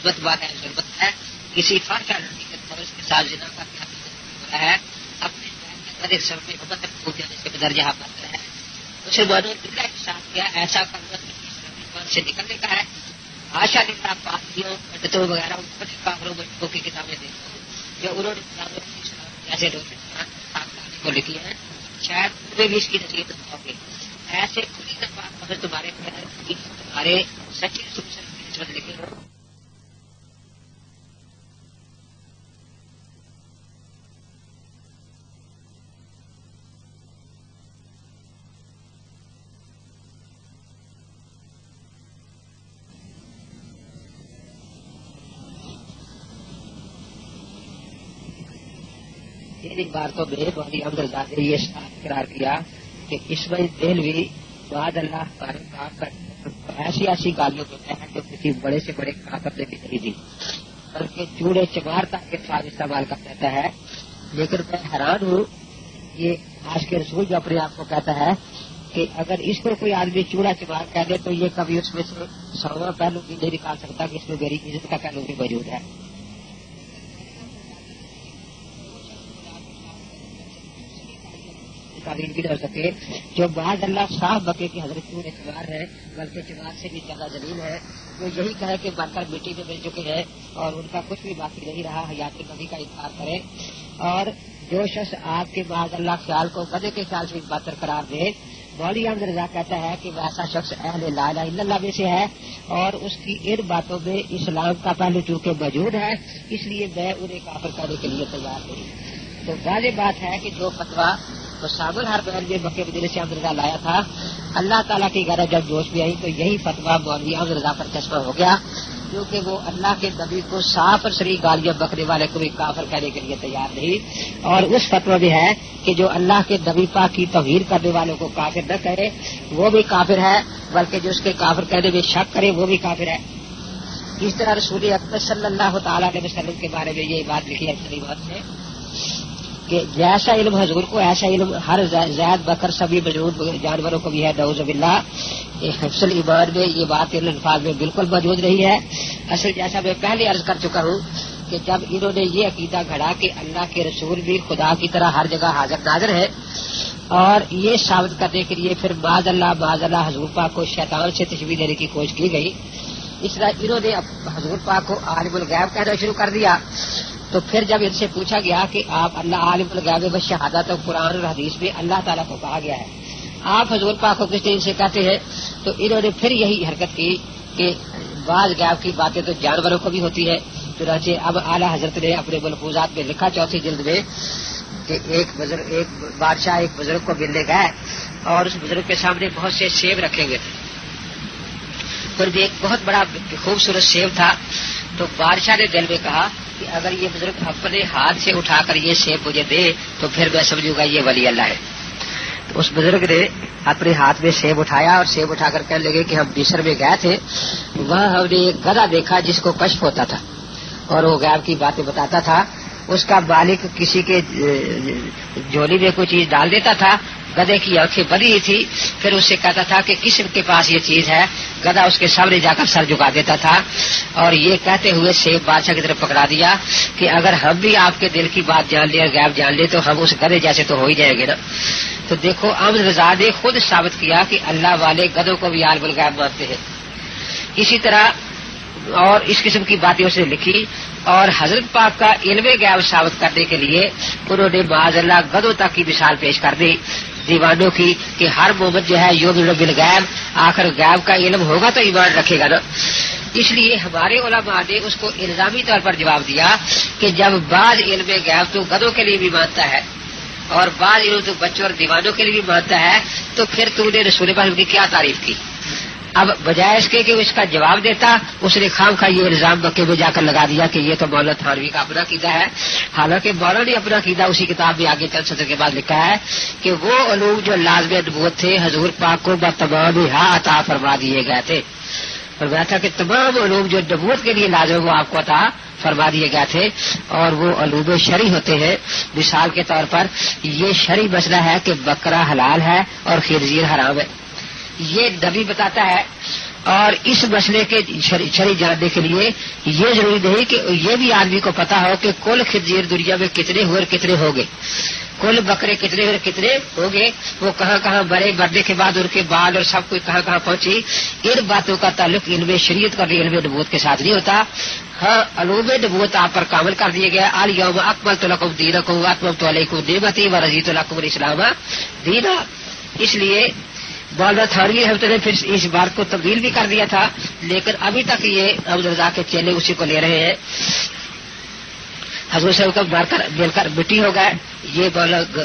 رتبہ ہے، ضرورت ہے کسی فاحشہ لڑکی کے طرز کے ساتھ زنا کا کیا ہو رہا ہے، اپنے ایک سب میں محبت پھوٹ جانے سے درجہ بات ہے مسلمانوں نے ساتھ کیا ایسا کرنا سے نکلنے کا ہے. آشا للہ پادریوں پنڈتوں وغیرہ بڑے کافروں بچوں کی کتابیں دیکھو جو انہوں نے جیسے روشن کو لکھی ہیں، شاید بھی اس کی نصیحت ہوگی. ایسے کھلی دفعہ تمہارے تمہارے سچے سوشل کی نسبت لکھے ہو. ایک بار تو میرے بہت احمد رضا نے یہ قرار کیا کہ اسماعیل دہلوی بعد اللہ کا ایسی ایسی گالیوں دیتا ہے جو کسی بڑے سے بڑے کاکر نے بھی نہیں دی، بلکہ چوڑے چمار تک کے ساتھ استعمال کر دیتا ہے. لیکن میں حیران ہوں یہ آج کے رسول جو اپنے آپ کو کہتا ہے کہ اگر اس کو کوئی آدمی چوڑا چمار کہہ دے تو یہ کبھی اس میں سے 100واں پہلو بھی نہیں نکال سکتا کہ اس میں میری عزت کا پہلو بھی موجود ہے. تعلیم بھی نہ ہو سکے جو بعد اللہ صاحب بکے کی حضرت چوڑے چمار ہے، بلکہ چمار سے بھی زیادہ ذلیل ہے. وہ یہی کہے کہ مر کر مٹی میں مل چکے ہیں اور ان کا کچھ بھی باقی نہیں رہا، حیات نبی کا انکار کرے. اور جو شخص آپ کے بعد اللہ خیال کو گدے کے خیال سے بھی بہتر قرار دے، مولوی احمد رضا کہتا ہے کہ ویسا شخص اہل لا الہ الا اللہ میں سے ہے اور اس کی ان باتوں میں اسلام کا پہلو چونکہ موجود ہے اس لیے میں انہیں کافر کرنے کے لیے تیار نہیں. تو واضح بات ہے کہ جو فتویٰ سابر ہر بہن میں مکے مدینے سے احمد رضا لایا تھا، اللہ تعالیٰ کی غرض جب جوش میں آئی تو یہی فتویٰ مولوی احمد رضا پر چشمہ ہو گیا، کیونکہ وہ اللہ کے نبی کو صاف اور صریح گالیاں بکنے والے کو بھی کافر کہنے کے لیے تیار نہیں. اور اس فتویٰ میں ہے کہ جو اللہ کے نبی پاک کی توہین کرنے والوں کو کافر نہ کہے وہ بھی کافر ہے، بلکہ جو اس کے کافر کہنے میں شک کرے وہ بھی کافر ہے. اس طرح رسول اکرم صلی اللہ تعالیٰ علیہ وسلم کے بارے میں یہ بات لکھی ہے اپنی بات سے کہ جیسا علم حضور کو ایسا علم ہر زید بکر سبھی موجود جانوروں کو بھی ہے. نعوذ باللہ حفظ الایمان میں یہ بات ان الفاظ میں بالکل موجود نہیں ہے. اصل جیسا میں پہلے عرض کر چکا ہوں کہ جب انہوں نے یہ عقیدہ گھڑا کہ اللہ کے رسول بھی خدا کی طرح ہر جگہ حاضر ناظر ہے اور یہ ثابت کرنے کے لیے پھر معاذ اللہ حضور پاک کو شیطان سے تشبیہ دینے کی کوشش کی گئی. اس طرح انہوں نے حضور پاک کو عالم الغیب کہنا شروع کر دیا. تو پھر جب ان سے پوچھا گیا کہ آپ اللہ عالم الغیب بشہادت اور قرآن اور حدیث میں اللہ تعالیٰ کو کہا گیا ہے، آپ حضور پاک کو کس دن سے کہتے ہیں؟ تو انہوں نے پھر یہی حرکت کی کہ بعض غیب کی باتیں تو جانوروں کو بھی ہوتی ہے. چنانچہ اب اعلیٰ حضرت نے اپنے ملفوظات میں لکھا 4 جلد میں کہ ایک بادشاہ ایک بزرگ کو ملنے گئے اور اس بزرگ کے سامنے بہت سے سیب رکھے ہوئے تھے. پھر بھی ایک بہت بڑا خوبصورت سیب تھا. تو بادشاہ نے دل میں کہا کہ اگر یہ بزرگ اپنے ہاتھ سے اٹھا کر یہ سیب مجھے دے تو پھر میں سمجھوں گا یہ ولی اللہ ہے. تو اس بزرگ نے اپنے ہاتھ میں سیب اٹھایا اور سیب اٹھا کر کہنے لگے کہ ہم مصر میں گئے تھے، وہاں ہم نے ایک گدھا دیکھا جس کو کشف ہوتا تھا اور وہ غیب کی باتیں بتاتا تھا. اس کا مالک کسی کے جھولی میں کوئی چیز ڈال دیتا تھا، گدھے کی آنکھیں بندی تھی، پھر اس سے کہتا تھا کہ کس کے پاس یہ چیز ہے، گدھا اس کے سامنے جا کر سر جھکا دیتا تھا اور یہ کہتے ہوئے سیب بادشاہ کی طرف پکڑا دیا کہ اگر ہم بھی آپ کے دل کی بات جان لیں اور غیب جان لیں تو ہم اس گدھے جیسے تو ہو ہی جائیں گے نا. تو دیکھو احمد رضا نے خود ثابت کیا کہ اللہ والے گدھوں کو بھی عالم الغیب مانتے ہیں. اسی طرح اور اس قسم کی باتیں اس نے لکھی اور حضرت پاک کا علم غیب ثابت کرنے کے لیے انہوں نے معاذ اللہ گدھوں تک کی مثال پیش کر دی دیوانوں کی کہ ہر مومن جو ہے یؤمن بالغیب آخر غیب کا علم ہوگا تو ایمان رکھے گا نا. اس لیے ہمارے علماء نے اس کو الزامی طور پر جواب دیا کہ جب بعض علم غیب تو گدھوں کے لیے بھی مانتا ہے اور بعض علم تو بچوں اور دیوانوں کے لیے بھی مانتا ہے تو پھر تو نے رسول پاک کی کیا تعریف کی؟ اب بجائے اس کے کہ اس کا جواب دیتا اس نے خام خواہ یہ الزام مکے میں جا کر لگا دیا کہ یہ تو مولانا تھانوی کا اپنا عقیدہ ہے. حالانکہ مولانا نے اپنا عقیدہ اسی کتاب میں آگے چند سطر کے بعد لکھا ہے کہ وہ علوم جو لازم نبوت تھے حضور پاک کو بتمام عطا فرما دیے گئے تھے. فرمایا تھا کہ تمام علوم جو نبوت کے لیے لازم وہ آپ کو عطا فرما دیے گئے تھے اور وہ علوم شرعی ہوتے ہیں. مثال کے طور پر یہ شرعی مسئلہ ہے کہ بکرا حلال ہے اور خنزیر حرام ہے. یہ نبی بتاتا ہے اور اس مسئلے کے شرعی جاننے کے لیے یہ ضروری نہیں کہ یہ بھی آدمی کو پتا ہو کہ کل خنزیر دنیا میں کتنے ہوئے اور کتنے ہو گئے، کل بکرے کتنے اور کتنے ہو گئے، وہ کہاں کہاں مرنے کے بعد ان کے بال اور سب کچھ کہاں کہاں پہنچی، ان باتوں کا تعلق علم شریعت اور علم نبوت کے ساتھ نہیں ہوتا۔ ہاں، علوم نبوت آپ پر کامل کر دیے گئے، الیوم اکملت لکم دینکم واتممت علیکم نعمتی ورضیت لکم الاسلام دینا۔ اس لیے مولانا تھانوی رحمۃ اللہ نے پھر اس بات کو تبدیل بھی کر دیا تھا، لیکن ابھی تک یہ احمد رضا کے چیلے اسی کو لے رہے ہیں۔ حضور صاحب کا مل کر مٹی ہو گئے، یہ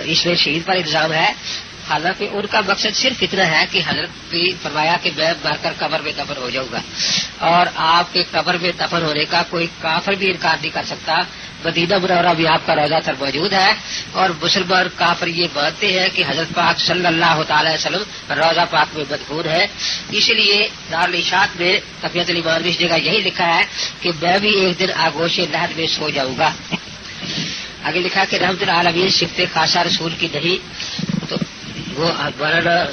اس میں شہید پر الزام ہے، حالانکہ ان کا مقصد صرف اتنا ہے کہ حضرت بھی فرمایا کہ میں مر کر قبر میں دفن ہو جاؤں گا، اور آپ کے قبر میں دفن ہونے کا کوئی کافر بھی انکار نہیں کر سکتا۔ مدینہ منورہ بھی آپ کا روضہ تر موجود ہے، اور مسلمان کافر یہ مانتے ہیں کہ حضرت پاک صلی اللہ تعالی وسلم روضہ پاک میں مدفون ہے۔ اس لیے دارالاشاعت میں تقویت الایمان میں اس جگہ یہی لکھا ہے کہ میں بھی ایک دن آگوش لحد میں سو جاؤں گا۔ آگے لکھا کہ رحمت العالمین صفت خاصہ رسول کی نہیں، تو وہ مولانا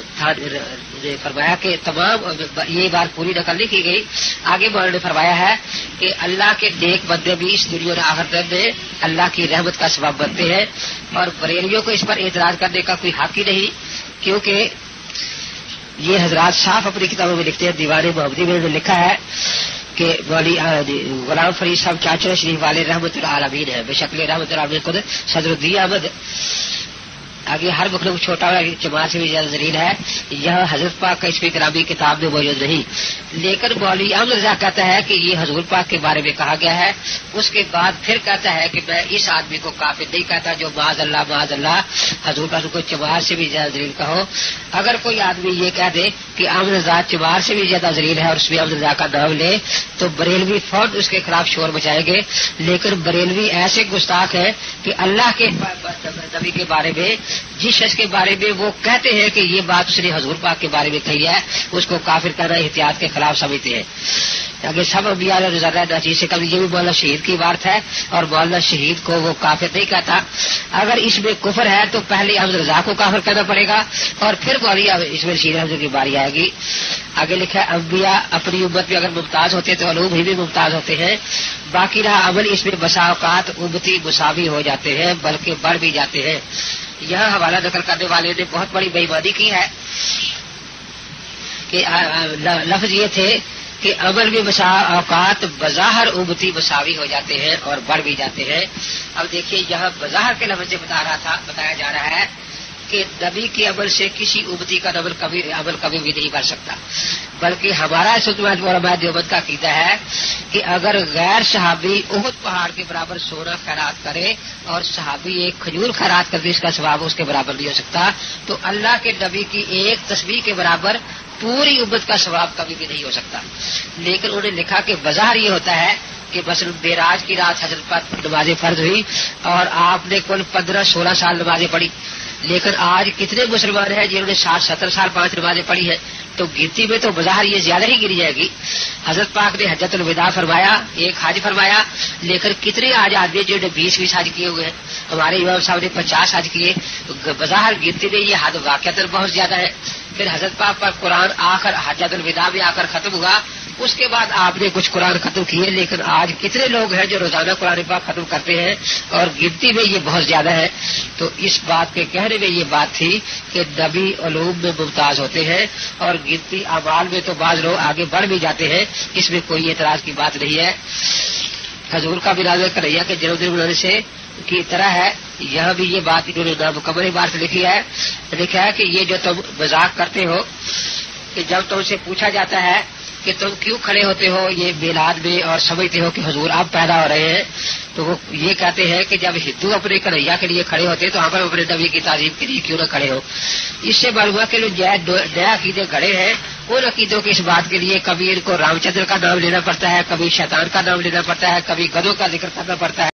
نے فرمایا کہ تمام یہ بات پوری نقل نہیں کی گئی۔ آگے مولانا نے فرمایا ہے کہ اللہ کے نیک بندے بھی اس دنیا اور آخرت میں اللہ کی رحمت کا سبب بنتے ہیں، اور بریلویوں کو اس پر اعتراض کرنے کا کوئی حق ہی نہیں، کیونکہ یہ حضرات صاف اپنی کتابوں میں لکھتے ہیں۔ دیوان محمدی میں لکھا ہے کہ غلام فرید صاحب چاچڑ شریف والے رحمت العالمین ہے، بے شکل رحمت العالمین خود صدر الدین احمد۔ آگے ہر مخلوق چھوٹا ہوا جماعت سے بھی زیادہ ذلیل ہے، یہ حضرت پاک کا اس کی کرامی کتاب میں موجود نہیں، لیکن مولوی احمد رضا کہتا ہے کہ یہ حضور پاک کے بارے میں کہا گیا ہے۔ اس کے بعد پھر کہتا ہے کہ میں اس آدمی کو کافر نہیں کہتا جو معاذ اللہ حضور پاک کو چمار سے بھی زیادہ ذلیل کہو۔ اگر کوئی آدمی یہ کہہ دے کہ احمد رضا چمار سے بھی زیادہ ذلیل ہے اور اس میں احمد رضا کا نام لے، تو بریلوی فوراً اس کے خلاف شور مچائیں گے۔ لیکن بریلوی ایسے گستاخ ہے کہ اللہ کے نبی کے بارے میں جس شخص کے بارے میں وہ کہتے ہیں کہ یہ بات اس نے حضور پاک کے بارے میں کہی ہے، اس کو کافر کرنا احتیاط کے خلاف سمجھتے ہیں۔ اگر سب انبیاء ناچیز سے کبھی یہ بھی مولانا شہید کی بات ہے، اور مولانا شہید کو وہ کافر نہیں کہتا۔ اگر اس میں کفر ہے تو پہلے احمد رضا کو کافر کرنا پڑے گا، اور پھر اس میں شہید حضرت کی باری آئے گی۔ آگے لکھا ہے انبیاء اپنی امت میں اگر ممتاز ہوتے تو علوم ہی بھی ممتاز ہوتے ہیں، باقی رہا عمل اس میں بسا اوقات امتی مساوی ہو جاتے ہیں بلکہ بڑھ بھی جاتے ہیں۔ یہاں حوالہ نقل کرنے والے نے بہت بڑی بے ایمانی کی ہے کہ لفظ یہ تھے کہ عمل میں بسا اوقات بظاہر امتی مساوی ہو جاتے ہیں اور بڑھ بھی جاتے ہیں۔ اب دیکھیے یہاں بظاہر کے لفظ سے بتایا جا رہا ہے کہ نبی کے عمل سے کسی امتی کا عمل کبھی بھی نہیں بڑھ سکتا، بلکہ ہمارا سلطنت علماء دیوبند کا عقیدہ ہے کہ اگر غیر صحابی احد پہاڑ کے برابر سونا خیرات کرے اور صحابی ایک کھجور خیرات کرتے اس کا ثواب اس کے برابر نہیں ہو سکتا، تو اللہ کے نبی کی ایک تسبیح کے برابر پوری امت کا ثواب کبھی بھی نہیں ہو سکتا۔ لیکن انہوں نے لکھا کہ بظاہر یہ ہوتا ہے کہ مثلا معراج کی رات حضرت پر نمازیں فرض ہوئی اور آپ نے کل 15-16 سال نمازیں پڑھی، لیکن آج کتنے مسلمان ہیں جنہوں نے 60-70 سال 5 نمازیں پڑھی ہیں، تو گنتی میں تو بظاہر یہ زیادہ ہی گری جائے گی۔ حضرت پاک نے حجۃ الوداع فرمایا، ایک حج فرمایا، لیکن کتنے آج آدمی جنہوں نے 20 حج کیے ہوئے ہیں، ہمارے امام صاحب نے 50 حج کیے، تو بظاہر گنتی میں یہ حد واقعات بہت زیادہ ہے۔ پھر حضرت پاک پر قرآن آخر حجۃ الوداع میں آ کر ختم ہوا، اس کے بعد آپ نے کچھ قرآن ختم کیے، لیکن آج کتنے لوگ ہیں جو روزانہ قرآن پاک ختم کرتے ہیں، اور گنتی میں یہ بہت زیادہ ہے۔ تو اس بات کے کہنے میں یہ بات تھی کہ نبی علوم میں ممتاز ہوتے ہیں، اور گنتی اعمال میں تو بعض لوگ آگے بڑھ بھی جاتے ہیں، اس میں کوئی اعتراض کی بات نہیں ہے۔ حضور کا بھی نازل کریا کہ جنم دن منانے سے کی طرح ہے، یہاں بھی یہ بات انہوں نے نامکمل بات سے لکھا ہے کہ یہ جو تم مذاق کرتے ہو کہ جب تم سے پوچھا جاتا ہے کہ تم کیوں کھڑے ہوتے ہو یہ میلاد میں اور سمجھتے ہو کہ حضور آپ پیدا ہو رہے ہیں، تو وہ یہ کہتے ہیں کہ جب ہندو اپنے کنہیا کے لیے کھڑے ہوتے تو ہم اپنے نبی کی تعظیم کے لیے کیوں نہ کھڑے ہو۔ اس سے معلوم ہوا کہ جو نیا عقیدے گھڑے ہیں ان عقیدوں کی اس بات کے لیے کبھی ان کو رام چندر کا نام لینا پڑتا ہے، کبھی شیطان کا نام لینا پڑتا ہے، کبھی گدوں کا ذکر کرنا پڑتا ہے۔